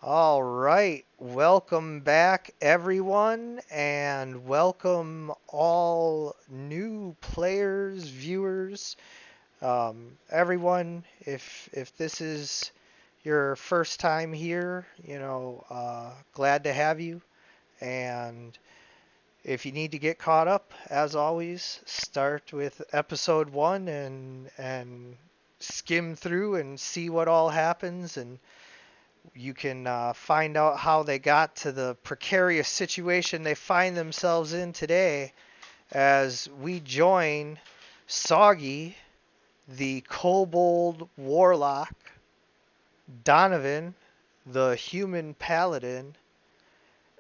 All right, welcome back, everyone, and welcome all new players, viewers, everyone. If this is your first time here, glad to have you. And if you need to get caught up, as always, start with episode one and skim through and see what all happens and you can find out how they got to the precarious situation they find themselves in today as we join Soggy, the kobold warlock, Donovan, the human paladin,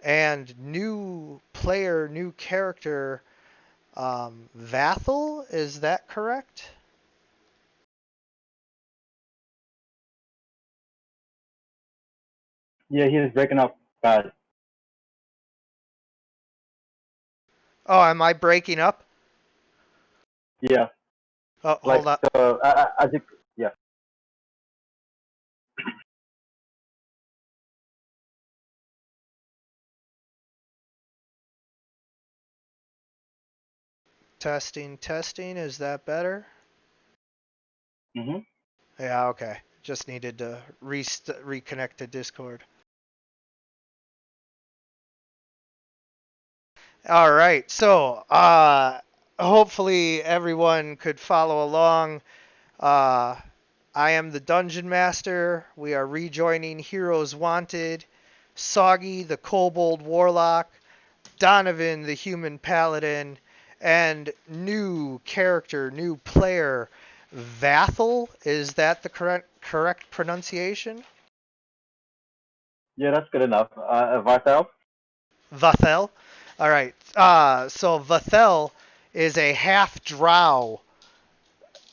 and new player, new character, Vathel. Is that correct? Yeah, he was breaking up bad. Oh, am I breaking up? Yeah, Oh, like hold on. as you, yeah. Testing, testing. Is that better? Mhm. Yeah, okay. Just needed to reconnect to Discord. All right. So, hopefully everyone could follow along. Uh, I am the Dungeon Master. We are rejoining Heroes Wanted, Soggy the Kobold Warlock, Donovan the Human Paladin, and new character, new player, Vathel. Is that the correct pronunciation? Yeah, that's good enough. Vartel. Vathel. All right. So Vathel is a half drow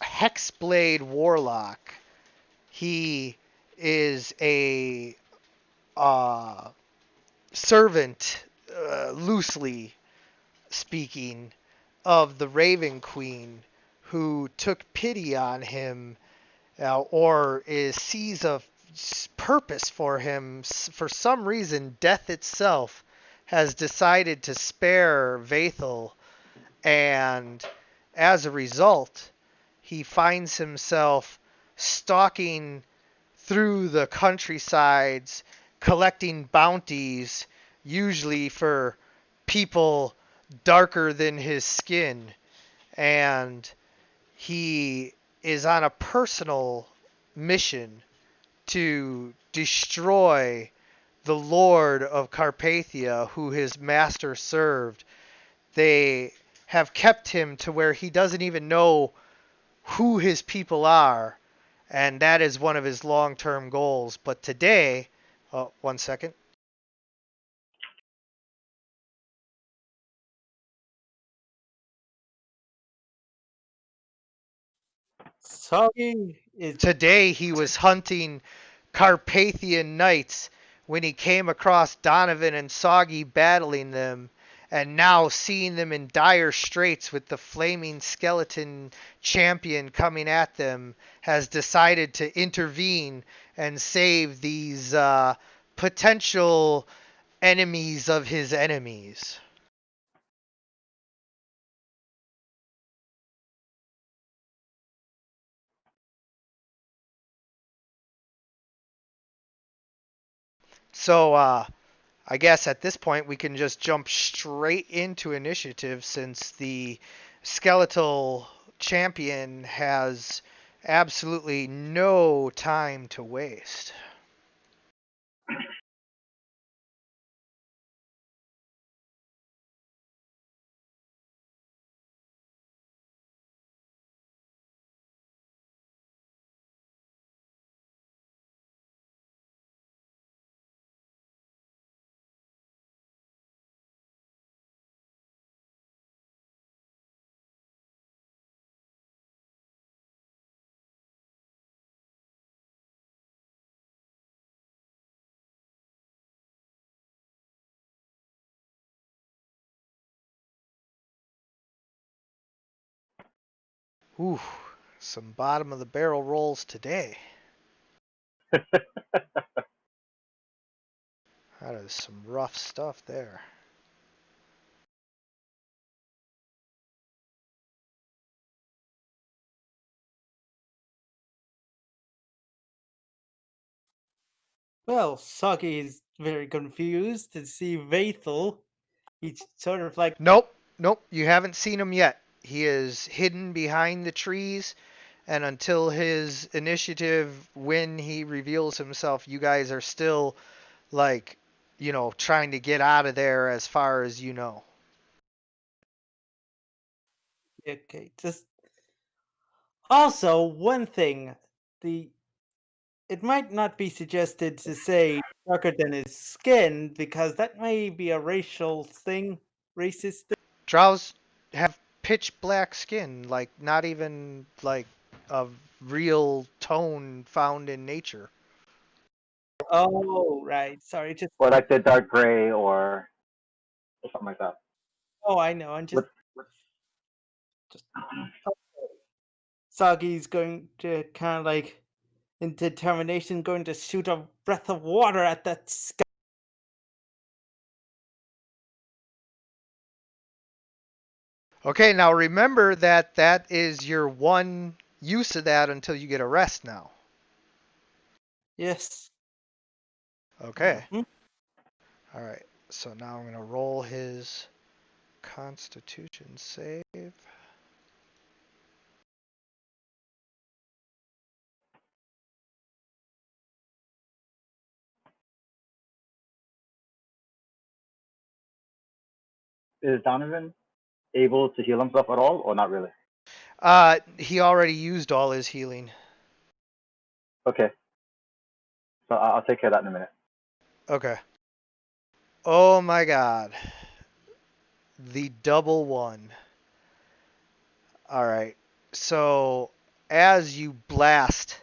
hexblade warlock. He is a uh, servant, loosely speaking, of the Raven Queen, who took pity on him, or sees a purpose for him. For some reason, death itself has decided to spare Vathel, and as a result, he finds himself stalking through the countrysides, collecting bounties, usually for people darker than his skin. And he is on a personal mission to destroy the Lord of Carpathia, who his master served. They have kept him to where he doesn't even know who his people are, and that is one of his long-term goals. But today, oh, 1 second. Soggy is Today he was hunting Carpathian knights when he came across Donovan and Soggy battling them, and now seeing them in dire straits with the flaming skeleton champion coming at them, has decided to intervene and save these potential enemies of his enemies. So, I guess at this point we can just jump straight into initiative since the skeletal champion has absolutely no time to waste. Ooh, some bottom of the barrel rolls today. That is some rough stuff there. Well, Soggy is very confused to see Vathel. He's sort of like, Nope, nope, you haven't seen him yet. He is hidden behind the trees, and until his initiative, when he reveals himself, you guys are still, like, trying to get out of there as far as you know. okay, just also one thing, the it might not be suggested to say darker than his skin because that may be a racial thing, racist thing. Drows have pitch black skin, like, not even, like, a real tone found in nature. Oh, right. Sorry, just Or like the dark gray or something like that. oh, I know. I'm With, just Soggy's going to kind of like in determination going to shoot a breath of water at that sky. Okay, now remember that that is your one use of that until you get a rest now. Yes. Okay. Mhm. All right. So now I'm going to roll his Constitution save. is Donovan able to heal himself at all, or not really? He already used all his healing. Okay, so I'll take care of that in a minute. Okay. Oh my god. The double one. All right. So as you blast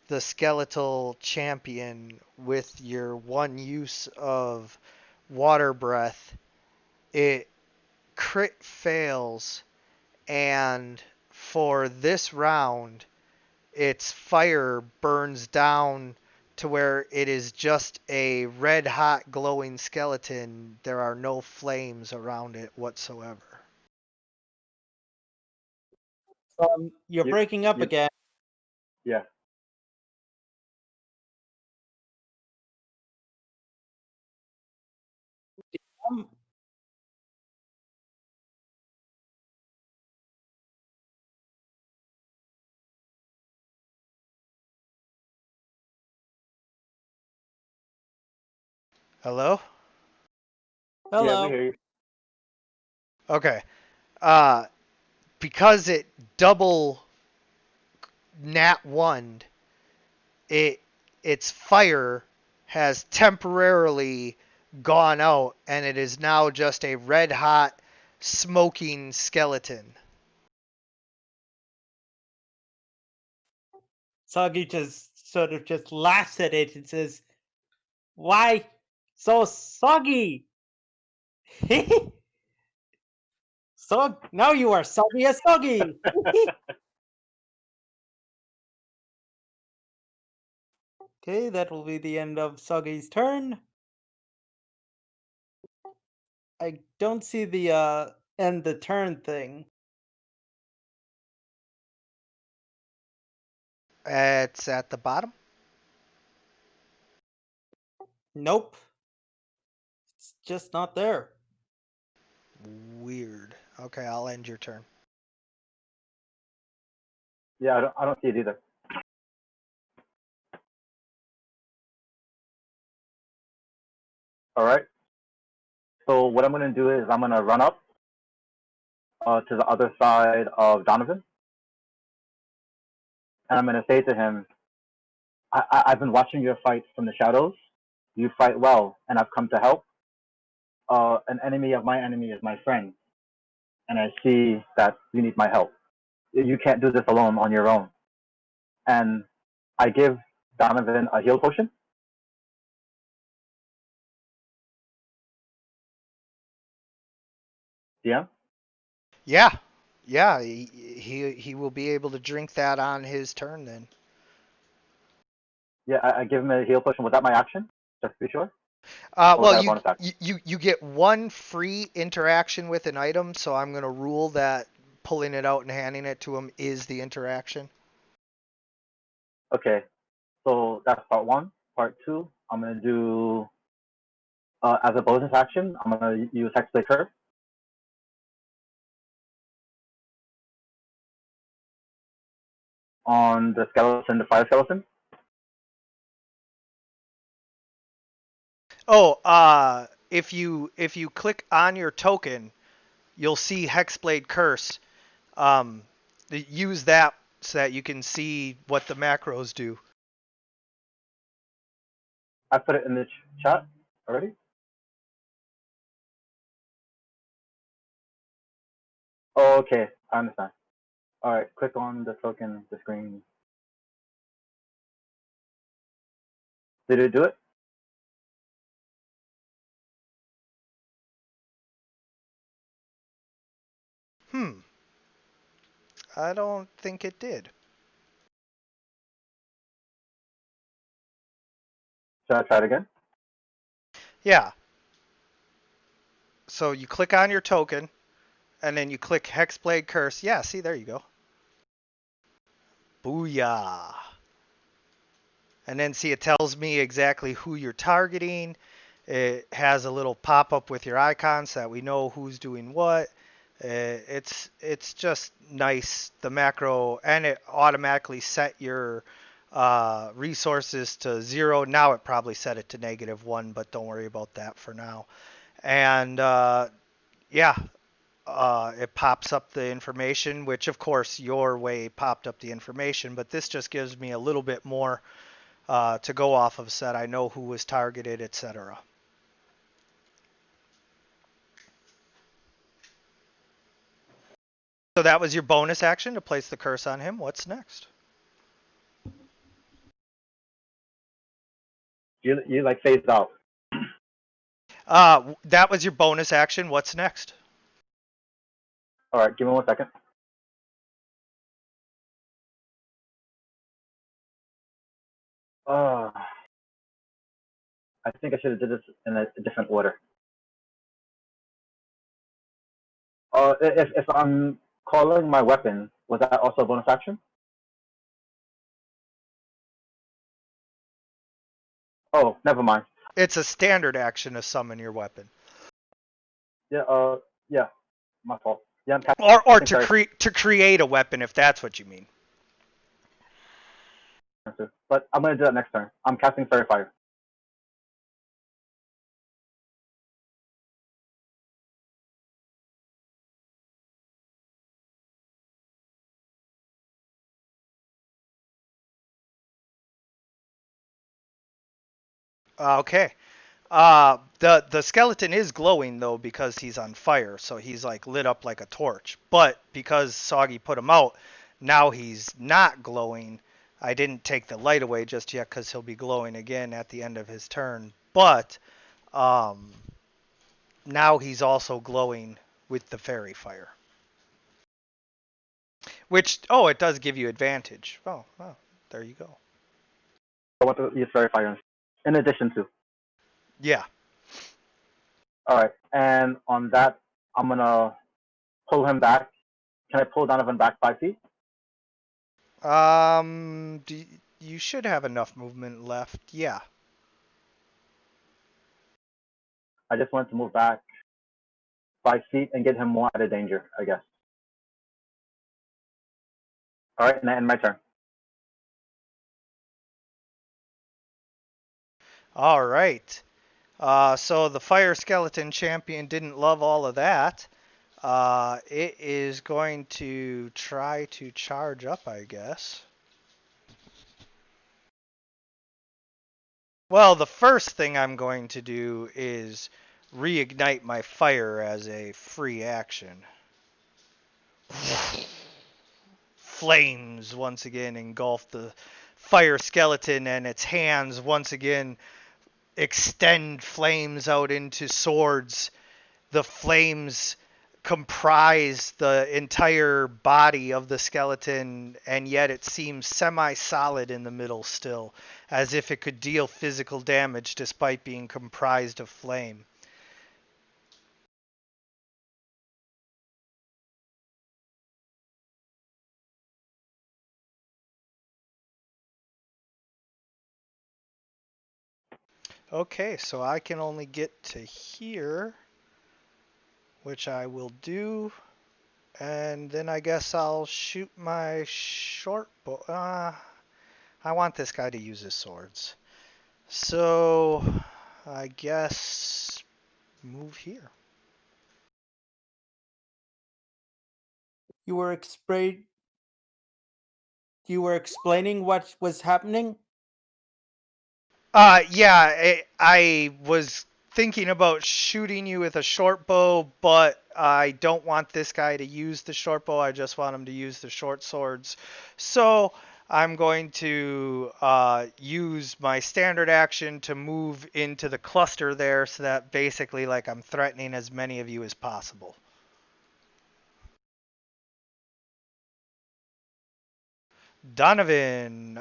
the skeletal champion with your one use of water breath, it crit fails, and for this round, its fire burns down to where it is just a red hot glowing skeleton. There are no flames around it whatsoever. You're You, breaking up you, again. yeah. Um, Hello? Yeah, we hello. hear you. Okay. Uh, because it double nat one, it its fire has temporarily gone out, and it is now just a red hot smoking skeleton. Soggy just sort of just laughs at it and says, "Why so soggy?" So now you are soggy as soggy. Okay, that will be the end of Soggy's turn. I don't see the end the turn thing. It's at the bottom. Nope. It's just not there. Weird. Okay, I'll end your turn. Yeah, I don't see it either. All right. So what I'm gonna do is I'm gonna run up to the other side of Donovan, and I'm gonna say to him, I've been watching your fight from the shadows. You fight well, and I've come to help. An enemy of my enemy is my friend, and I see that you need my help. You can't do this alone on your own. And I give Donovan a heal potion. DM. Yeah, yeah. He will be able to drink that on his turn then. Yeah, I give him a heal potion. Was that my action? Just to be sure. Or was Well, that a bonus action? you get one free interaction with an item, so I'm gonna rule that pulling it out and handing it to him is the interaction. Okay, so that's part one. Part two, I'm gonna do as a bonus action. I'm gonna use Hexblade Curve on the skeleton, the fire skeleton. Oh, if you click on your token, you'll see Hexblade Curse. Um, use that so that you can see what the macros do. I put it in the chat already. Oh, okay, I understand. All right, click on the token, the screen. Did it do it? I don't think it did. Should I try it again? Yeah. So you click on your token, and then you click Hexblade Curse. Yeah, see, there you go. Booyah. And then see, it tells me exactly who you're targeting. It has a little pop-up with your icons so that we know who's doing what. It's just nice, the macro, and it automatically set your resources to 0. Now it probably set it to -1, but don't worry about that for now. And yeah, it pops up the information, which of course your way popped up the information, but this just gives me a little bit more to go off of, said I know who was targeted, etc. So that was your bonus action to place the curse on him. What's next? You like phased out. That was your bonus action. What's next? All right, give me 1 second. I think I should have did this in a different order. If I'm calling my weapon, was that also a bonus action? Oh, never mind. It's a standard action to summon your weapon, Yeah, my fault. Yeah, I'm or casting to create a weapon, if that's what you mean. but I'm gonna do that next turn. I'm casting Fairy Fire. Okay. The skeleton is glowing though because he's on fire, so he's like lit up like a torch. But because Soggy put him out, now he's not glowing. I didn't take the light away just yet because he'll be glowing again at the end of his turn. But um, now he's also glowing with the fairy fire, which it does give you advantage. Oh, there you go. I want to use Fairy Fire in addition to. Yeah. All right, and on that, I'm gonna pull him back. Can I pull Donovan back 5 feet? You should have enough movement left. Yeah. I just want to move back 5 feet and get him more out of danger, I guess. All right, and I end my turn. All right. So the fire skeleton champion didn't love all of that. It is going to try to charge up, I guess. Well, the first thing I'm going to do is reignite my fire as a free action. Flames once again engulf the fire skeleton, and its hands once again extend flames out into swords. The flames comprise the entire body of the skeleton, and yet it seems semi-solid in the middle still, as if it could deal physical damage despite being comprised of flame. Okay, so I can only get to here, which I will do. And then I guess I'll shoot my short bow. I want this guy to use his swords. So I guess move here. You were explaining what was happening? Yeah, I was thinking about shooting you with a short bow, but I don't want this guy to use the short bow. I just want him to use the short swords. So I'm going to use my standard action to move into the cluster there, so that basically, like, I'm threatening as many of you as possible. Donovan,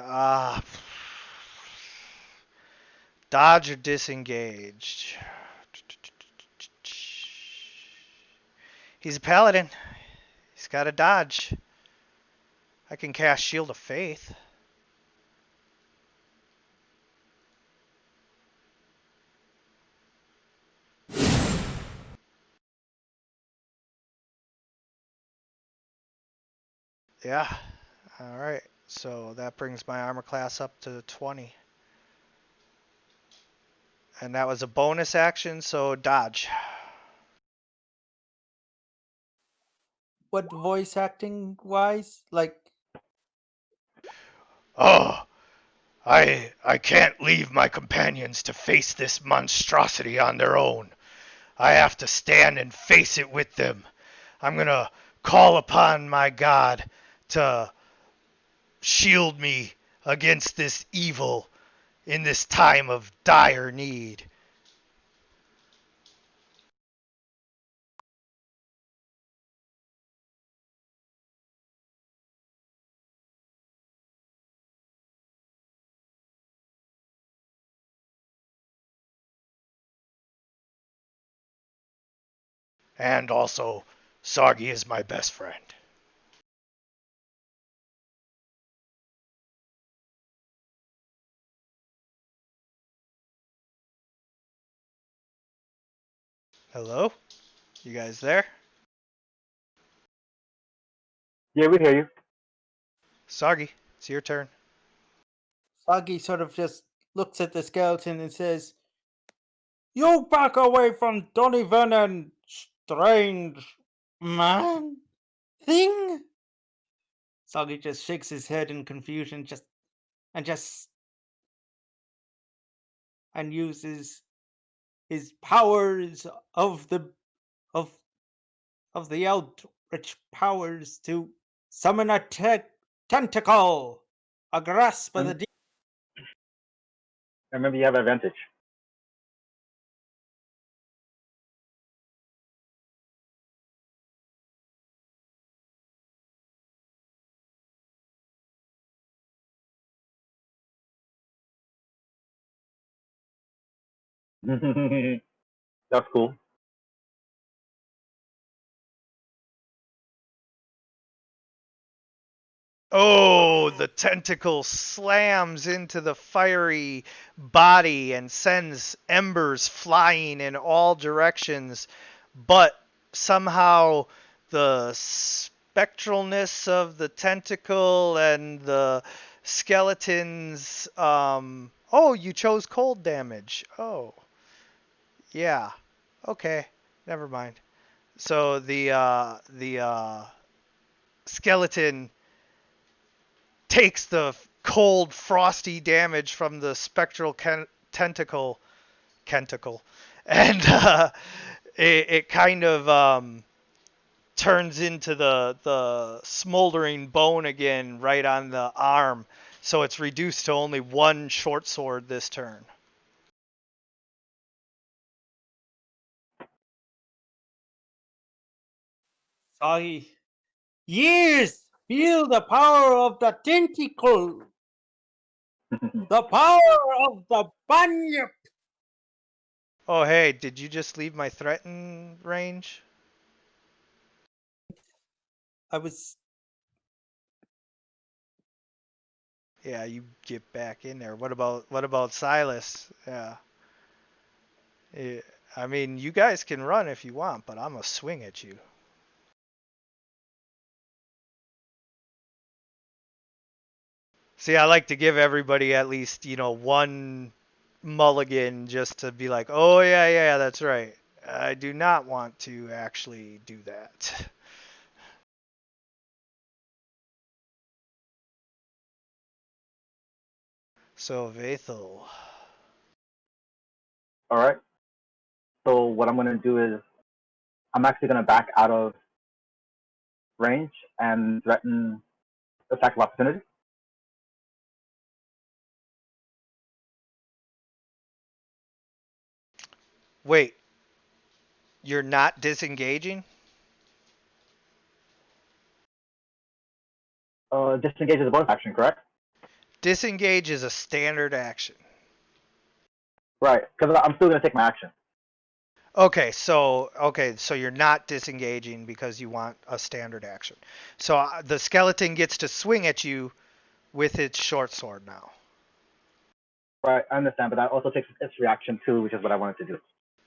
dodge or disengaged. He's a paladin. He's got to dodge. I can cast Shield of Faith. Yeah. All right. So that brings my armor class up to 20. And that was a bonus action, so dodge. What voice acting wise? Like, Oh, I can't leave my companions to face this monstrosity on their own. I have to stand and face it with them. I'm going to call upon my God to shield me against this evil in this time of dire need. And also, Sargi is my best friend. Hello? You guys there? Yeah, we hear you. Sargi, it's your turn. Sagi sort of just looks at the skeleton and says, "You back away from Donovan and strange man thing." Sagi just shakes his head in confusion, and uses his powers of of the Eldritch powers to summon a tentacle, a grasp of the And deep. remember, you have advantage. That's cool. Oh, the tentacle slams into the fiery body and sends embers flying in all directions, but somehow the spectralness of the tentacle and the skeleton's oh, you chose cold damage. Oh, yeah. Okay. Never mind. So the skeleton takes the cold, frosty damage from the spectral tentacle, and it kind of turns into the smoldering bone again right on the arm. So it's reduced to only one short sword this turn. Sorry. Years! Feel the power of the tentacle! The power of the bunyip! Oh, hey, did you just leave my threaten range? I was. Yeah, you get back in there. What about Silas? Yeah. Yeah. I mean, you guys can run if you want, but I'm gonna swing at you. See, I like to give everybody at least, one mulligan just to be like, oh, yeah, yeah, that's right. I do not want to actually do that. So, Vathel. All right. So what I'm gonna do is I'm actually gonna back out of range and threaten attack of opportunity. Wait, you're not disengaging? Disengage is a bonus action, correct? Disengage is a standard action. Right, because I'm still gonna take my action. Okay, so you're not disengaging because you want a standard action. So the skeleton gets to swing at you with its short sword now. Right, I understand, but that also takes its reaction too, which is what I wanted to do.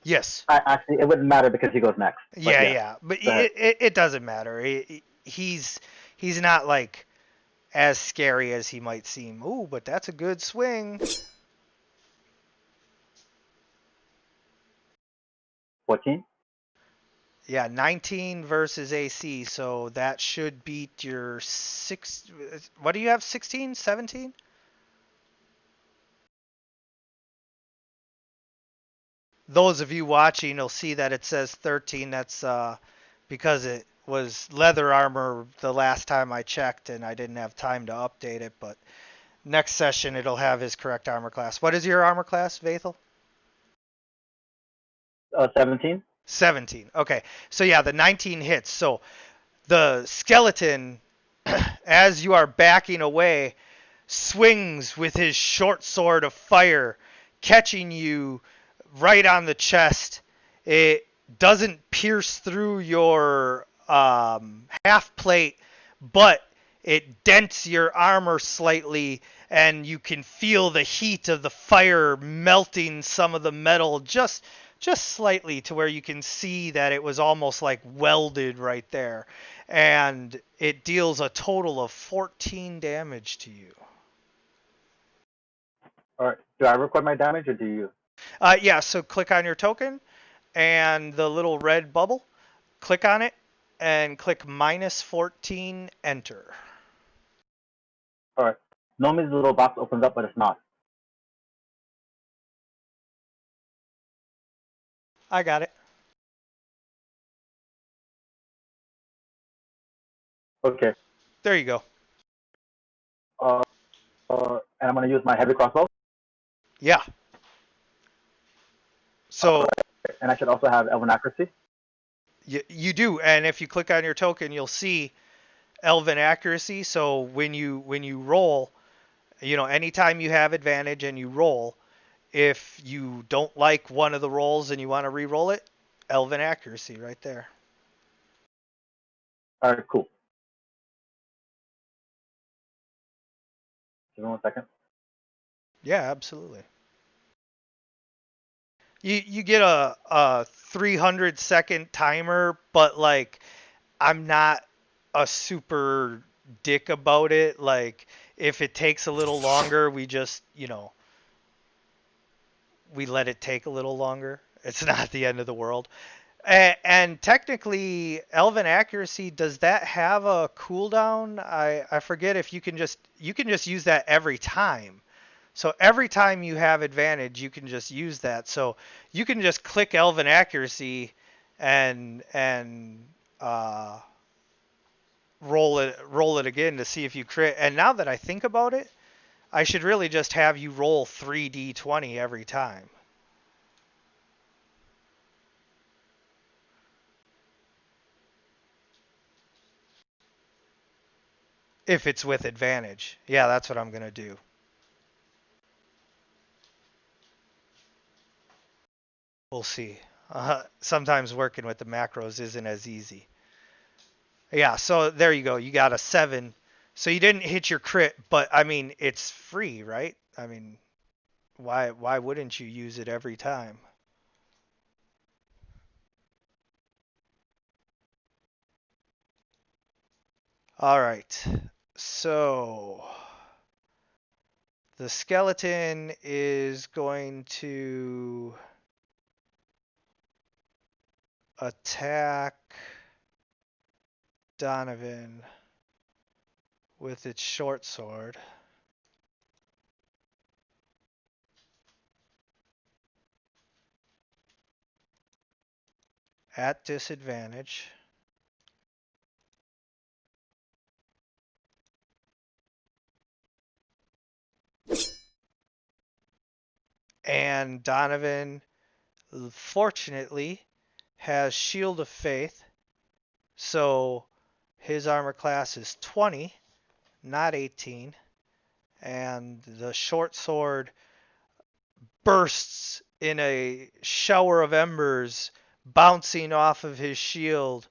Yes. Actually, it wouldn't matter because he goes next. Yeah, yeah. yeah, but it doesn't matter. He's not like as scary as he might seem. Ooh, but that's a good swing. 14. Yeah, 19 versus AC, so that should beat your 6. What do you have? 16, 17? Those of you watching will see that it says 13. That's because it was leather armor the last time I checked, and I didn't have time to update it. But next session, it'll have his correct armor class. What is your armor class, Vathel? 17. 17. Okay, so yeah, the 19 hits. So the skeleton, as you are backing away, swings with his short sword of fire, catching you right on the chest. It doesn't pierce through your half plate, but it dents your armor slightly, and you can feel the heat of the fire melting some of the metal just slightly to where you can see that it was almost like welded right there. And it deals a total of 14 damage to you. All right. Do I record my damage or do you? Yeah, so click on your token and the little red bubble. Click on it and click -14, enter. All right. Normally the little box opens up, but it's not. I got it. Okay. There you go. And I'm gonna use my heavy crossbow. Yeah. So And I should also have elven accuracy. you do, and if you click on your token, you'll see elven accuracy. So when you roll, anytime you have advantage and you roll, if you don't like one of the rolls and you want to re-roll it, elven accuracy right there. All right. Cool. Give me 1 second. Yeah, absolutely. You get a 300-second timer, but like I'm not a super dick about it. Like if it takes a little longer, we just, we let it take a little longer. It's not the end of the world. And technically, Elven Accuracy, does that have a cooldown? I forget if you can just use that every time. So every time you have advantage, you can just use that. So you can just click Elven Accuracy and roll it again to see if you crit. And now that I think about it, I should really just have you roll 3d20 every time. If it's with advantage. Yeah, that's what I'm going to do. We'll see. Sometimes working with the macros isn't as easy. Yeah, so there you go. You got a 7. So you didn't hit your crit, but I mean, it's free, right? I mean, why wouldn't you use it every time? All right. So the skeleton is going to attack Donovan with its short sword. At disadvantage. And Donovan, fortunately, has Shield of Faith. So his armor class is 20, not 18. And the short sword bursts in a shower of embers, bouncing off of his shield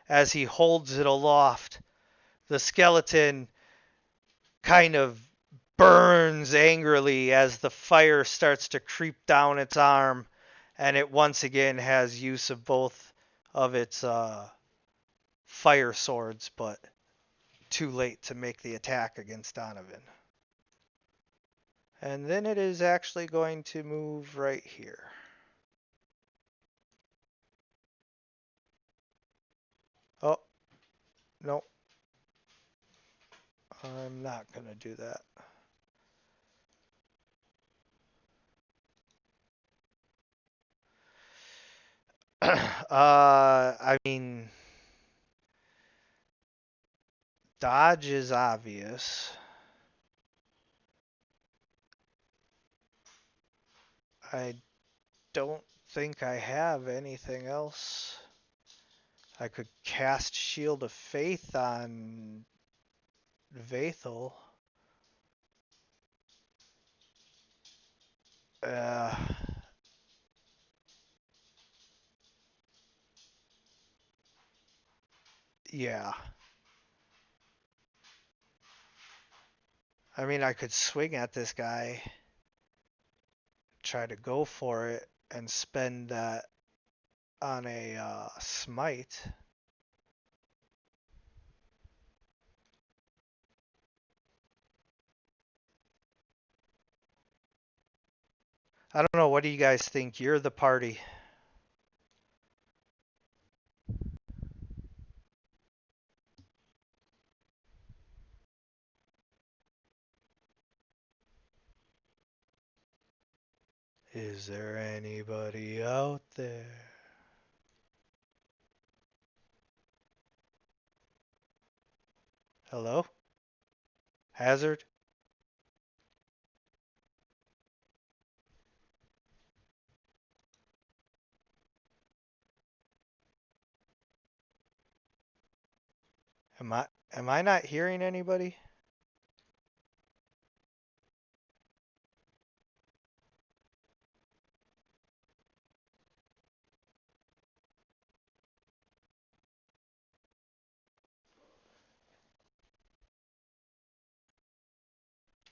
as he holds it aloft. The skeleton kind of burns angrily as the fire starts to creep down its arm, and it once again has use of both of its fire swords, but too late to make the attack against Donovan. And then it is actually going to move right here. Oh, no. I'm not going to do that. I mean, dodge is obvious. I don't think I have anything else. I could cast Shield of Faith on Vathel. Uh, yeah. I mean, I could swing at this guy, try to go for it, and spend that on a smite. I don't know. What do you guys think? You're the party. Is there anybody out there? Hello? Hazard? Am I not hearing anybody?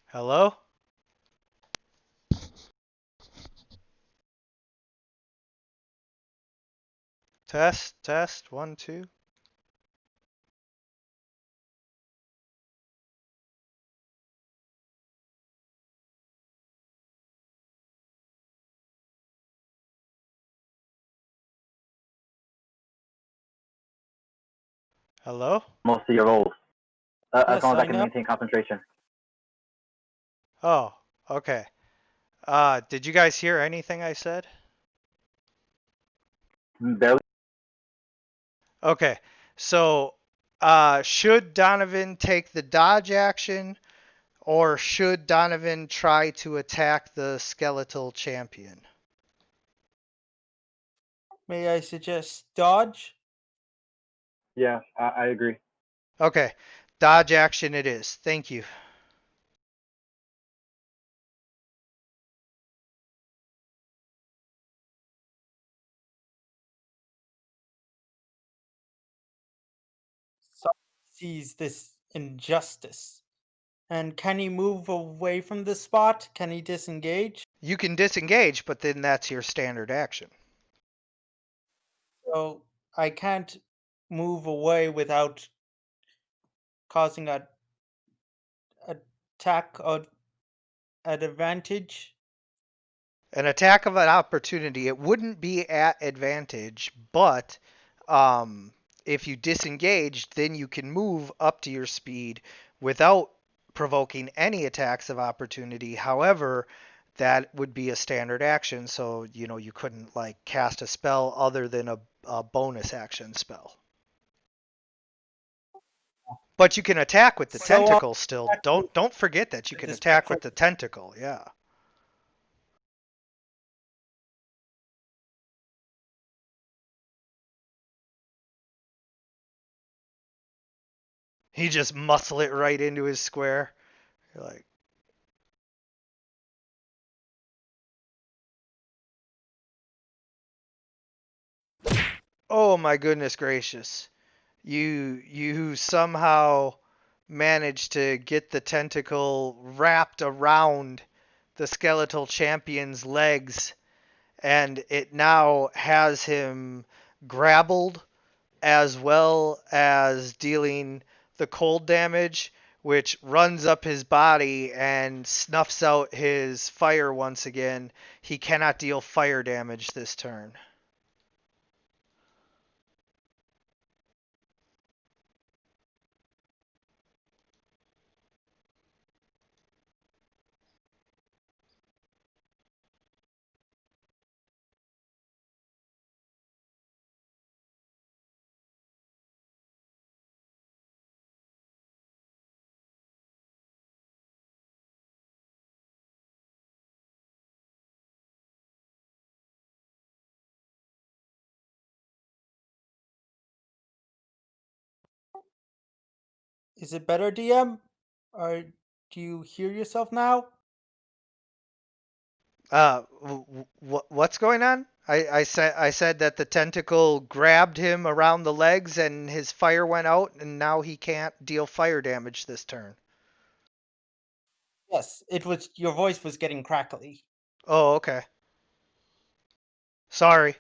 Hello? Test, test, 1, 2. Hello? Most of your rolls, as Yes, long as I I can know. maintain concentration. Oh, okay. Did you guys hear anything I said? Barely. Okay, so should Donovan take the dodge action, or should Donovan try to attack the skeletal champion? May I suggest dodge? Yeah, I agree. Okay, Dodge action it is. Thank you. So he sees this injustice. And can he move away from the spot? Can he disengage? You can disengage, but then that's your standard action. So I can't move away without causing a attack at advantage. An attack of an opportunity, it wouldn't be at advantage, but um, if you disengage, then you can move up to your speed without provoking any attacks of opportunity. However, that would be a standard action, so you couldn't like cast a spell other than a bonus action spell. But you can attack with the So I'll tentacle still. attack Don't forget that you with can the attack spectral. with the tentacle. Yeah. He just muscle it right into his square. You're like, oh my goodness gracious. You somehow managed to get the tentacle wrapped around the skeletal champion's legs, and it now has him grappled as well as dealing the cold damage, which runs up his body and snuffs out his fire once again. He cannot deal fire damage this turn. Is it better, DM? Or do you hear yourself now? What's going on? I said that the tentacle grabbed him around the legs and his fire went out, and now he can't deal fire damage this turn. Yes, it was. Your voice was getting crackly. Oh, okay. Sorry.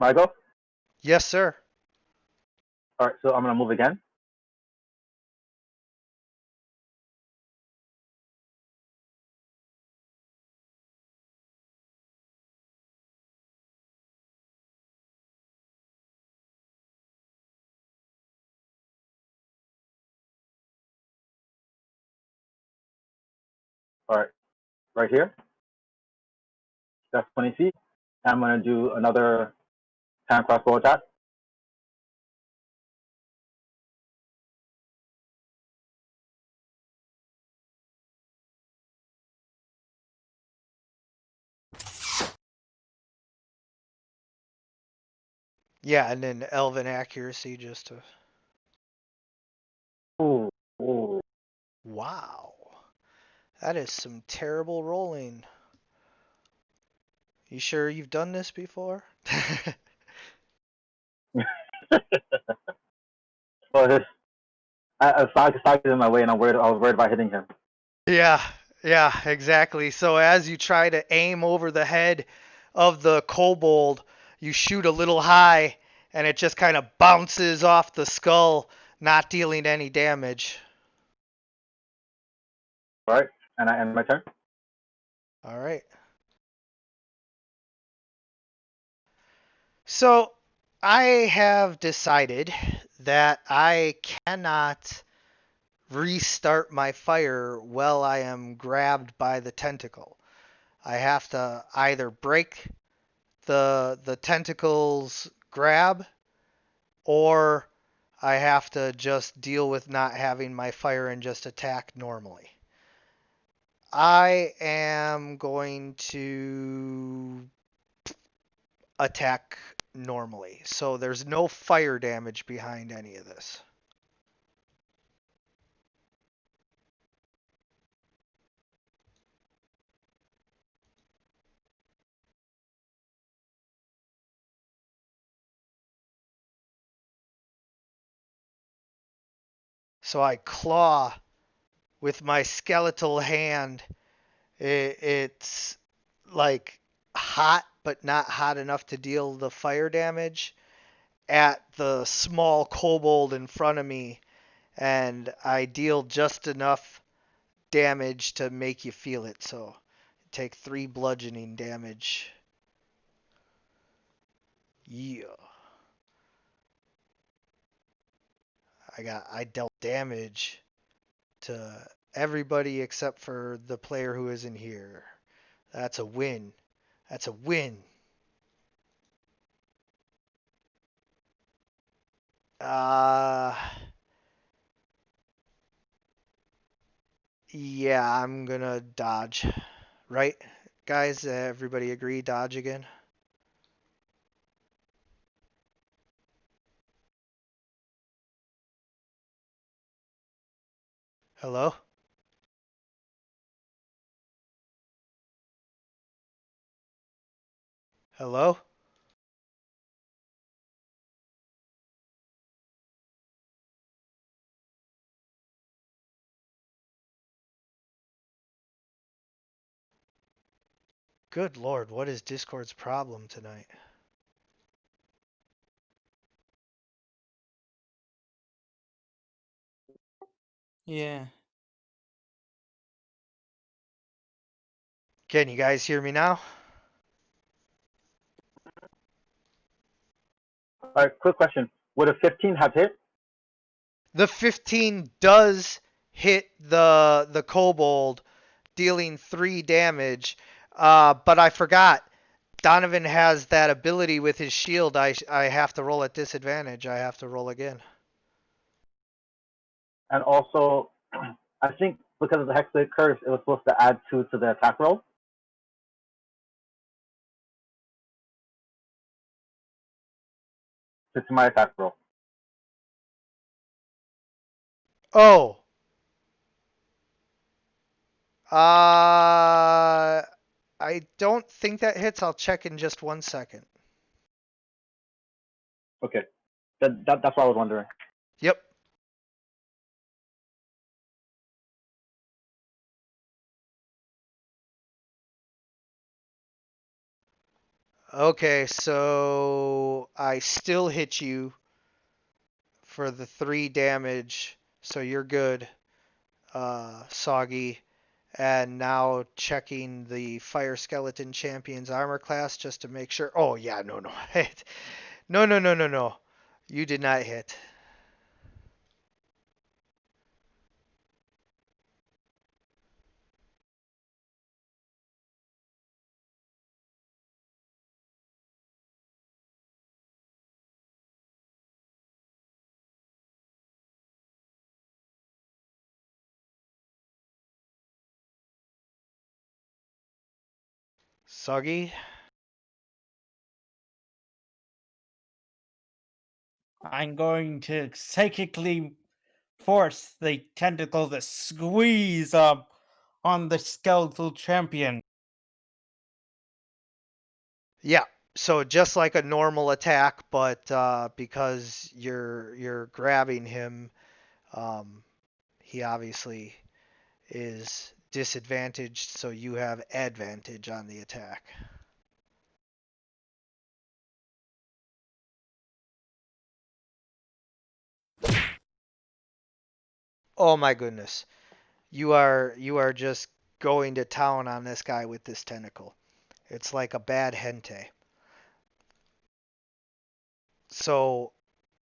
Margo? Yes, sir. All right, so I'm gonna move again. All right, right here. That's 20 feet. I'm gonna do another hand crossbow attack. Yeah, and then elven accuracy just to. Ooh, ooh. Wow. That is some terrible rolling. You sure you've done this before? So this, Sag is in my way, and I was worried about hitting him. Yeah, yeah, exactly. So as you try to aim over the head of the kobold, you shoot a little high and it just kind of bounces off the skull, not dealing any damage. All right, and I end my turn. All right. So I have decided that I cannot restart my fire while I am grabbed by the tentacle. I have to either break the tentacle's grab, or I have to just deal with not having my fire and just attack normally. I am going to attack normally. So there's no fire damage behind any of this. So I claw with my skeletal hand. It's like hot, but not hot enough to deal the fire damage at the small kobold in front of me, and I deal just enough damage to make you feel it. So take 3 bludgeoning damage. Yeah. I dealt damage to everybody except for the player who isn't here. That's a win. That's a win. Uh yeah, I'm gonna dodge. Right? Guys, everybody agree dodge again? Hello? Hello? Good lord, what is Discord's problem tonight? Yeah. Can you guys hear me now? All right, quick question. Would a 15 have hit? The 15 does hit the kobold, dealing 3 damage. But I forgot. Donovan has that ability with his shield. I have to roll at disadvantage. I have to roll again. And also, I think because of the Hexblade Curse, it was supposed to add 2 to the attack roll. To my attack roll. Oh. I don't think that hits. I'll check in just 1 second. Okay. That's what I was wondering. Yep. Okay, so I still hit you for the 3 damage, so you're good, Soggy. And now checking the Fire Skeleton Champion's armor class just to make sure. Oh, yeah, no. No. You did not hit. Soggy? I'm going to psychically force the tentacle to squeeze up on the skeletal champion. Yeah. So just like a normal attack, but because you're grabbing him, um, he obviously is disadvantaged, so you have advantage on the attack. Oh my goodness. You are just going to town on this guy with this tentacle. It's like a bad hente. So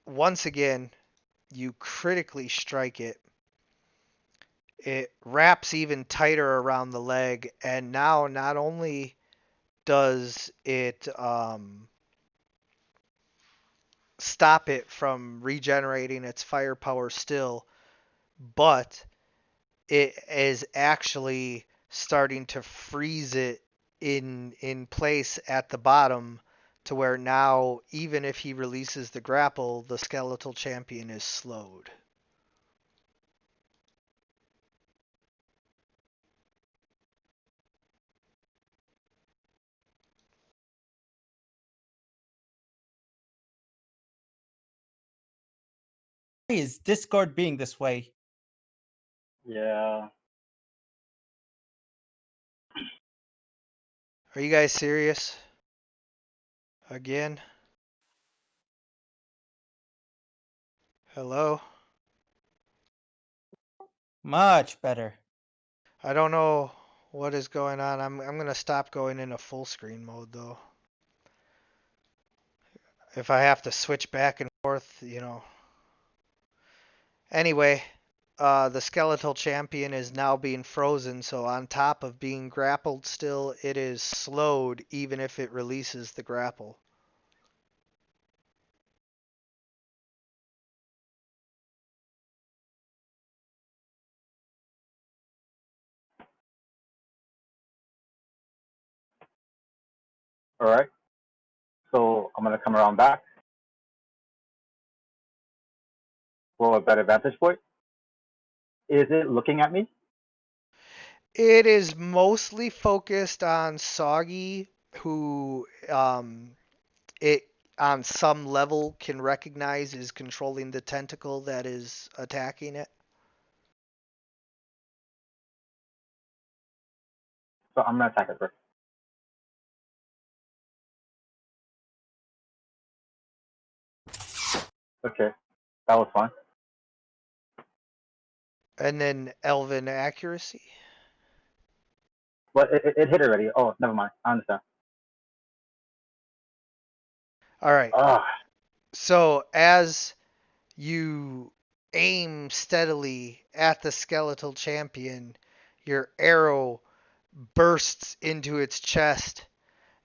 once again, you critically strike it. It wraps even tighter around the leg, and now not only does it stop it from regenerating its firepower still, but it is actually starting to freeze it in place at the bottom to where now even if he releases the grapple, the skeletal champion is slowed. Why is Discord being this way? Yeah. Are you guys serious? Again? Hello? Much better. I don't know what is going on. I'm gonna stop going into full screen mode though. If I have to switch back and forth, you know. Anyway, the skeletal champion is now being frozen, so on top of being grappled still, it is slowed even if it releases the grapple. All right. So I'm gonna come around back for a better vantage point. Is it looking at me? It is mostly focused on Soggy, who it on some level can recognize is controlling the tentacle that is attacking it. So I'm gonna attack it first. Okay, that was fine. And then Elven accuracy. But it hit already. Oh, never mind. I understand. All right. Ah, So as you aim steadily at the skeletal champion, your arrow bursts into its chest.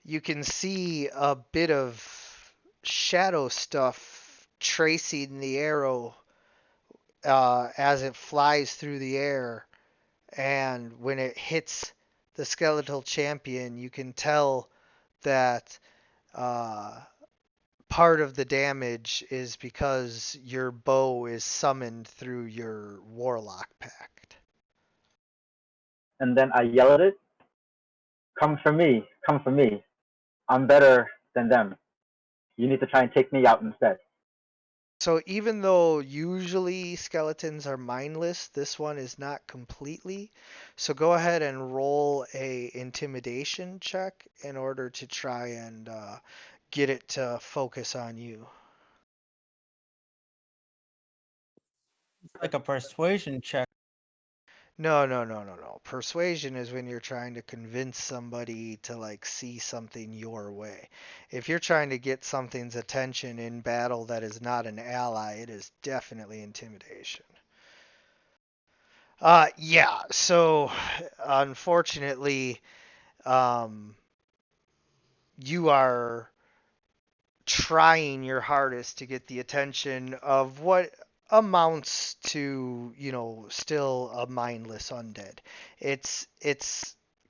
You can see a bit of shadow stuff tracing the arrow as it flies through the air. And when it hits the skeletal champion, you can tell that uh, part of the damage is because your bow is summoned through your warlock pact. and then I yell at it. Come for me. Come for me. I'm better than them. You need to try and take me out instead. So even though usually skeletons are mindless, this one is not completely. So go ahead and roll a intimidation check in order to try and get it to focus on you. It's like a persuasion check. No. Persuasion is when you're trying to convince somebody to like see something your way. If you're trying to get something's attention in battle that is not an ally, it is definitely intimidation. Yeah, so unfortunately, um, you are trying your hardest to get the attention of what amounts to, you know, still a mindless undead. It's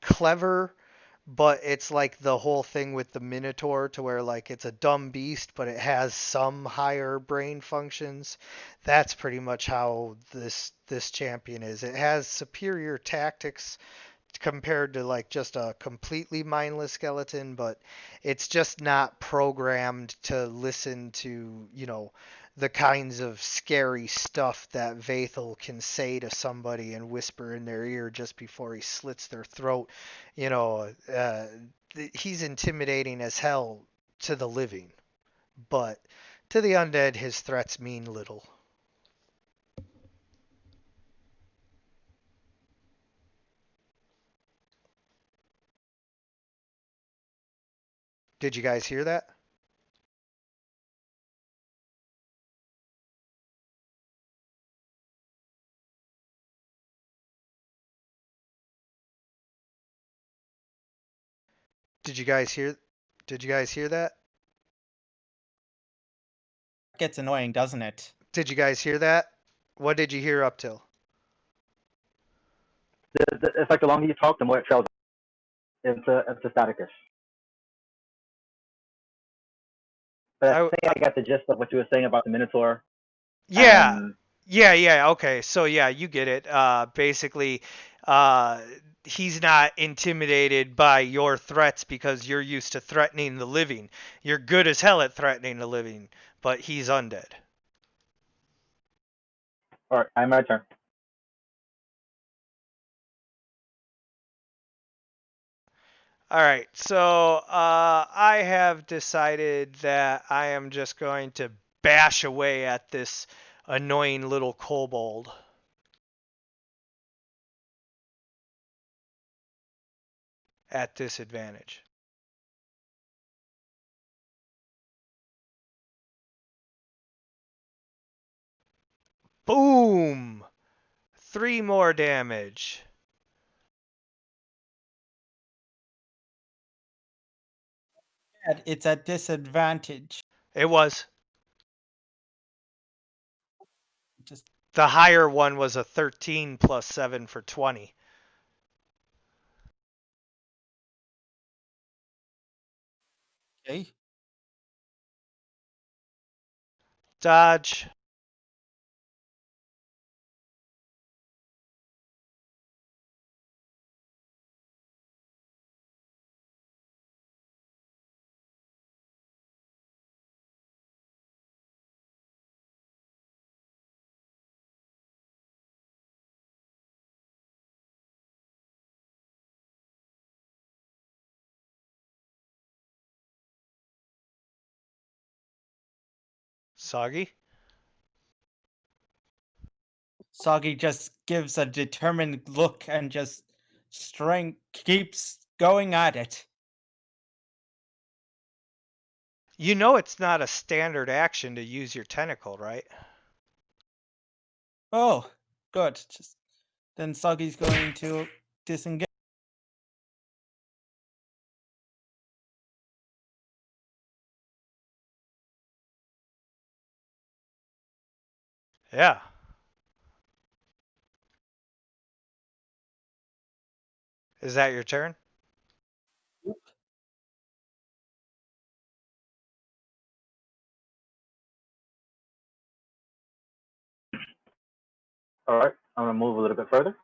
clever, but it's like the whole thing with the Minotaur to where like it's a dumb beast, but it has some higher brain functions. That's pretty much how this champion is. It has superior tactics compared to like just a completely mindless skeleton, but it's just not programmed to listen to, you know, the kinds of scary stuff that Vathel can say to somebody and whisper in their ear just before he slits their throat. You know, he's intimidating as hell to the living, but to the undead, his threats mean little. Did you guys hear that? Did you guys hear? Did you guys hear that? gets annoying, doesn't it? Did you guys hear that? What did you hear up till? It's like the longer you talk, the more it trails. It's a staticus. But I I, think I got the gist of what you were saying about the Minotaur. yeah, And yeah. Okay, so yeah, you get it. Basically, uh, he's not intimidated by your threats because you're used to threatening the living. You're good as hell at threatening the living, but he's undead. all right, I'm my turn. All right, so I have decided that I am just going to bash away at this annoying little kobold. At disadvantage. Boom! 3 more damage. It's at disadvantage. It was. Just The higher one was a 13 plus 7 for 20. okay. Dodge. Soggy. Soggy just gives a determined look and just keeps going at it. You know it's not a standard action to use your tentacle, right? Oh, good. Then Soggy's going to disengage. Yeah. Is that your turn? All right, I'm gonna move a little bit further.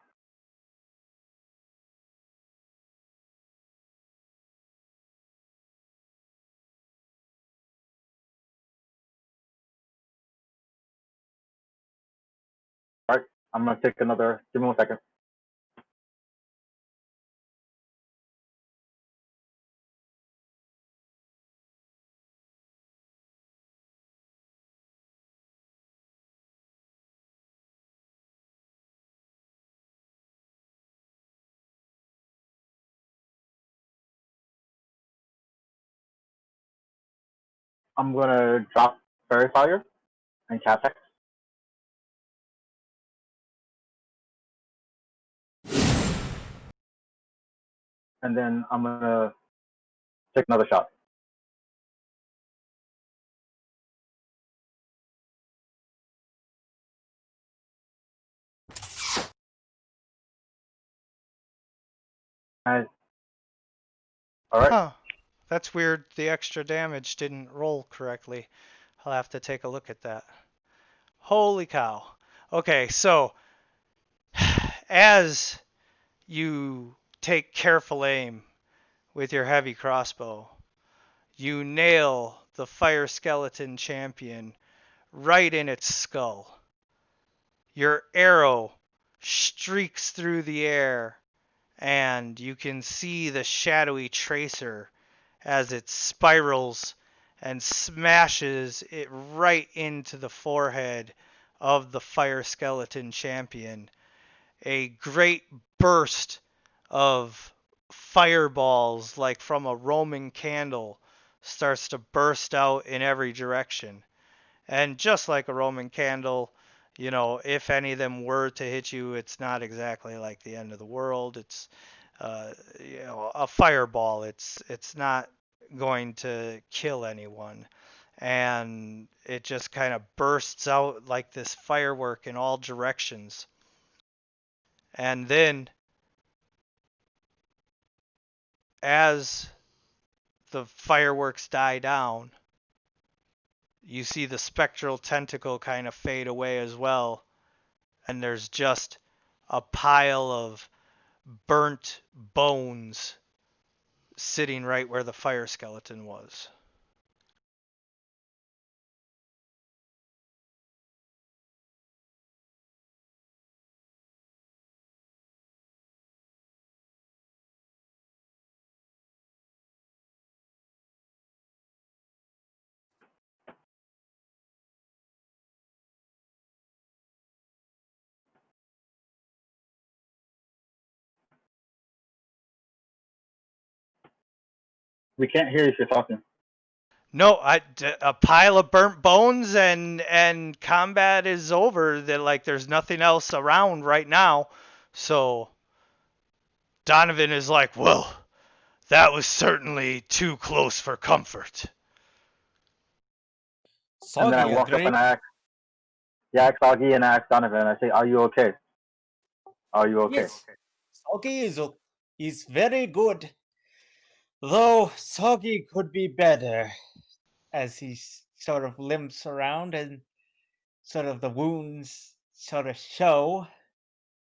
All right, I'm gonna take another. Give me 1 second. I'm gonna drop Fairy Fire and cast Hex. And then I'm gonna take another shot. All right. Huh. That's weird. The extra damage didn't roll correctly. I'll have to take a look at that. Holy cow. Okay, so as you take careful aim with your heavy crossbow, you nail the fire skeleton champion right in its skull. Your arrow streaks through the air, and you can see the shadowy tracer as it spirals and smashes it right into the forehead of the fire skeleton champion. A great burst of fireballs, like from a Roman candle, starts to burst out in every direction. And just like a Roman candle, if any of them were to hit you, it's not exactly like the end of the world. It's, a fireball. It's not going to kill anyone. and it just kind of bursts out like this firework in all directions. And then, as the fireworks die down, you see the spectral tentacle kind of fade away as well, and there's just a pile of burnt bones sitting right where the fire skeleton was. We can't hear you if you're talking. No, a pile of burnt bones, and combat is over. That like there's nothing else around right now. So Donovan is like, well, that was certainly too close for comfort. And then I Soggy walk up agreed. and I ask Augie and I ask Donovan. I say, "Are you okay? Are you okay?" Yes, Soggy is very good. Though Soggy could be better, as he sort of limps around and sort of the wounds sort of show,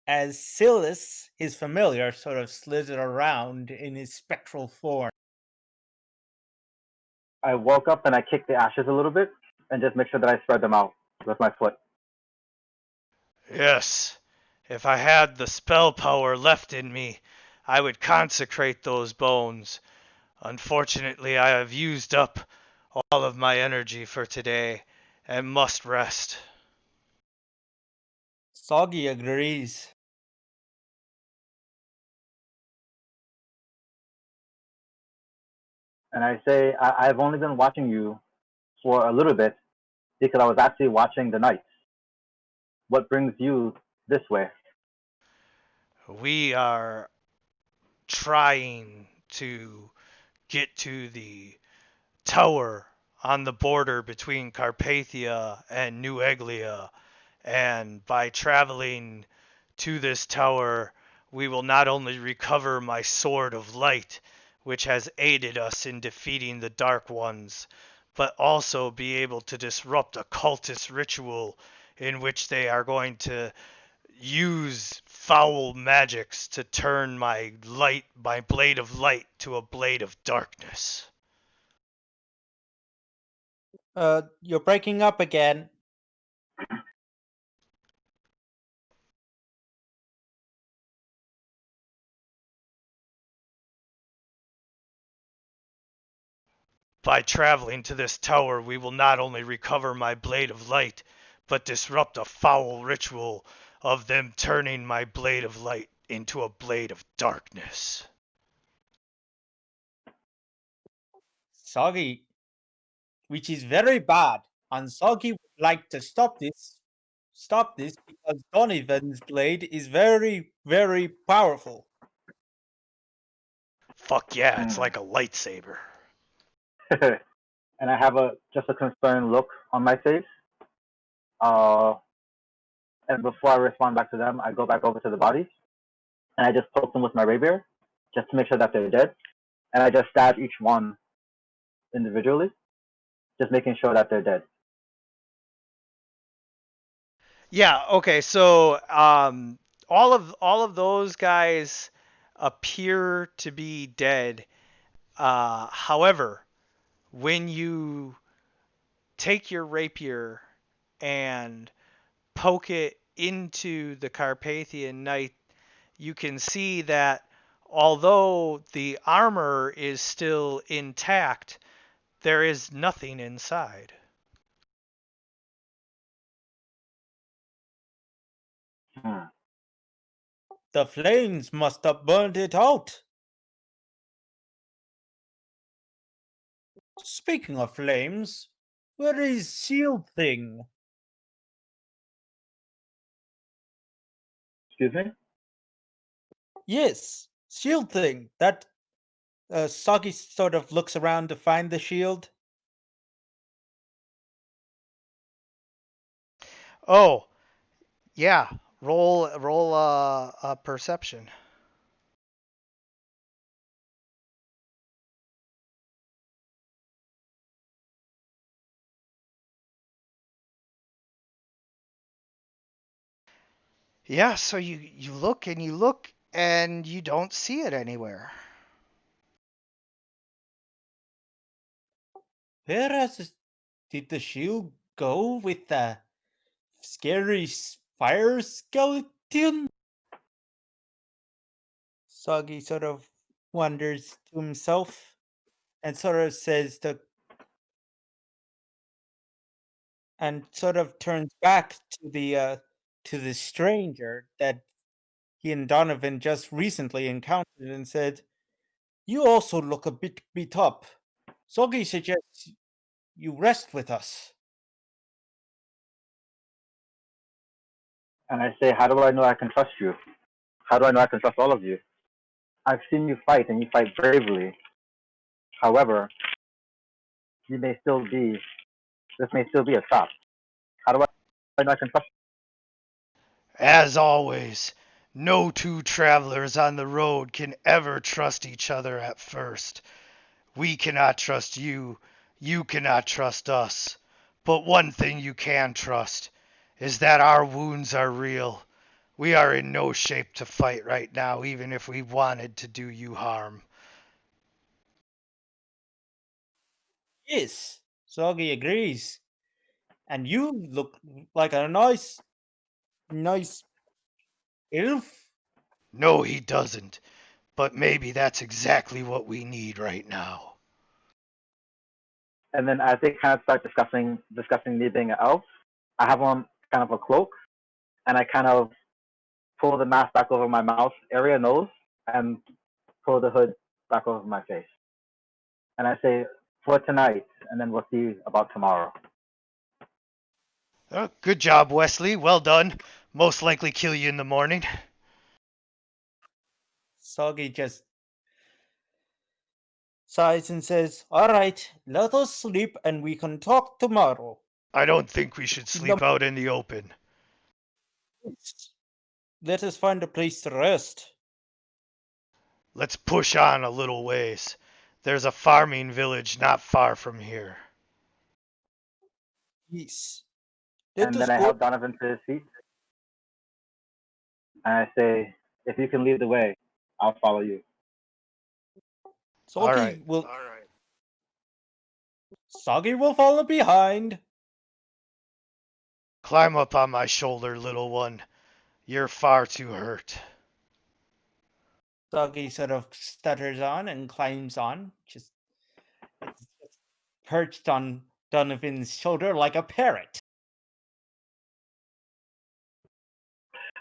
as Silas, his familiar, sort of slithers around in his spectral form. I walk up and I kick the ashes a little bit and just make sure that I spread them out with my foot. Yes, if I had the spell power left in me, I would consecrate those bones. Unfortunately, I have used up all of my energy for today and must rest. Soggy agrees. And I say, I've only been watching you for a little bit because I was actually watching the knights. What brings you this way? We are trying to get to the tower on the border between Carpathia and New Eglia, and by traveling to this tower, we will not only recover my Sword of Light, which has aided us in defeating the Dark Ones, but also be able to disrupt a cultist ritual in which they are going to use foul magics to turn my blade of light to a blade of darkness. You're breaking up again. By traveling to this tower, we will not only recover my blade of light, but disrupt a foul ritual of them turning my blade of light into a blade of darkness. Soggy, which is very bad, and Soggy would like to stop this because Donovan's blade is very, very powerful. Fuck yeah, it's Hmm. like a lightsaber. And I have just a concerned look on my face. Uh, and before I respond back to them, I go back over to the bodies and I just poke them with my rapier just to make sure that they're dead. And I just stab each one individually, just making sure that they're dead. Yeah, okay, so all of those guys appear to be dead. However, when you take your rapier and poke it into the Carpathian Knight, you can see that although the armor is still intact, there is nothing inside. Hmm. The flames must have burned it out. Speaking of flames, where is Shield Thing? Excuse me? Yes, Shield Thing. That Soggy sort of looks around to find the shield. Oh, yeah. Roll a perception. Yeah, so you look and you look and you don't see it anywhere. Did the shield go with the scary fire skeleton? Soggy sort of wonders to himself and sort of says and sort of turns back to the stranger that he and Donovan just recently encountered and said, "You also look a bit beat up. Soggy suggests you rest with us." And I say, how do I know I can trust you? How do I know I can trust all of you? I've seen you fight and you fight bravely. However, you may still be, this may still be a trap. How do I know I can trust As always, no two travelers on the road can ever trust each other at first. We cannot trust you, you cannot trust us. But one thing you can trust is that our wounds are real. We are in no shape to fight right now, even if we wanted to do you harm. Yes, Soggy agrees. And you look like a nice elf. No, he doesn't. But maybe that's exactly what we need right now. And then as they kind of start discussing me being an elf, I have on kind of a cloak, and I kind of pull the mask back over my mouth area, nose, and pull the hood back over my face. And I say, for tonight, and then we'll see about tomorrow. Good job, Wesley. Well done. Most likely kill you in the morning. Soggy just sighs and says, "All right, let us sleep and we can talk tomorrow." I don't think we should In the sleep out in the open. morning, let us find a place to rest. Let's push on a little ways. There's a farming village not far from here. Yes. Let And us then I go. help Donovan to his feet, and I say, if you can lead the way, I'll follow you. All right. Soggy will follow behind. Climb up on my shoulder, little one. You're far too hurt. Soggy sort of stutters on and climbs on, just perched on Donovan's shoulder like a parrot.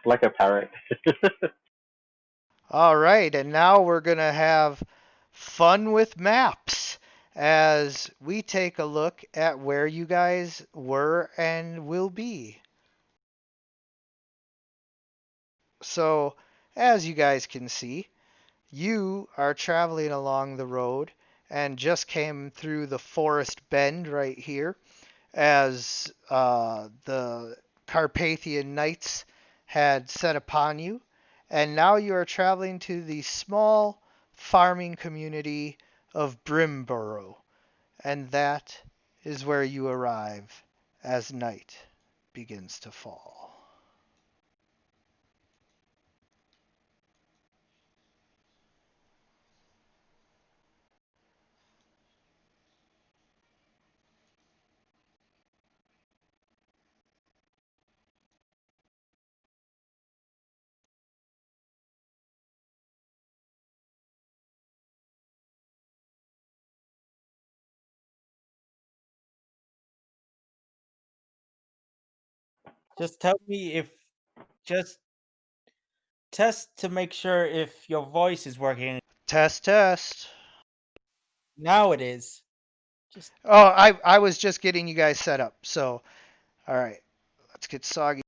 Like a parrot. All right, and now we're going to have fun with maps as we take a look at where you guys were and will be. So, as you guys can see, you are traveling along the road and just came through the forest bend right here as the Carpathian Knights had set upon you. And now you are traveling to the small farming community of Brimborough. And that is where you arrive as night begins to fall. Just tell me if just test to make sure if your voice is working. Test, test. Now it is. Just Oh, I was just getting you guys set up. So, all right, let's get Soggy.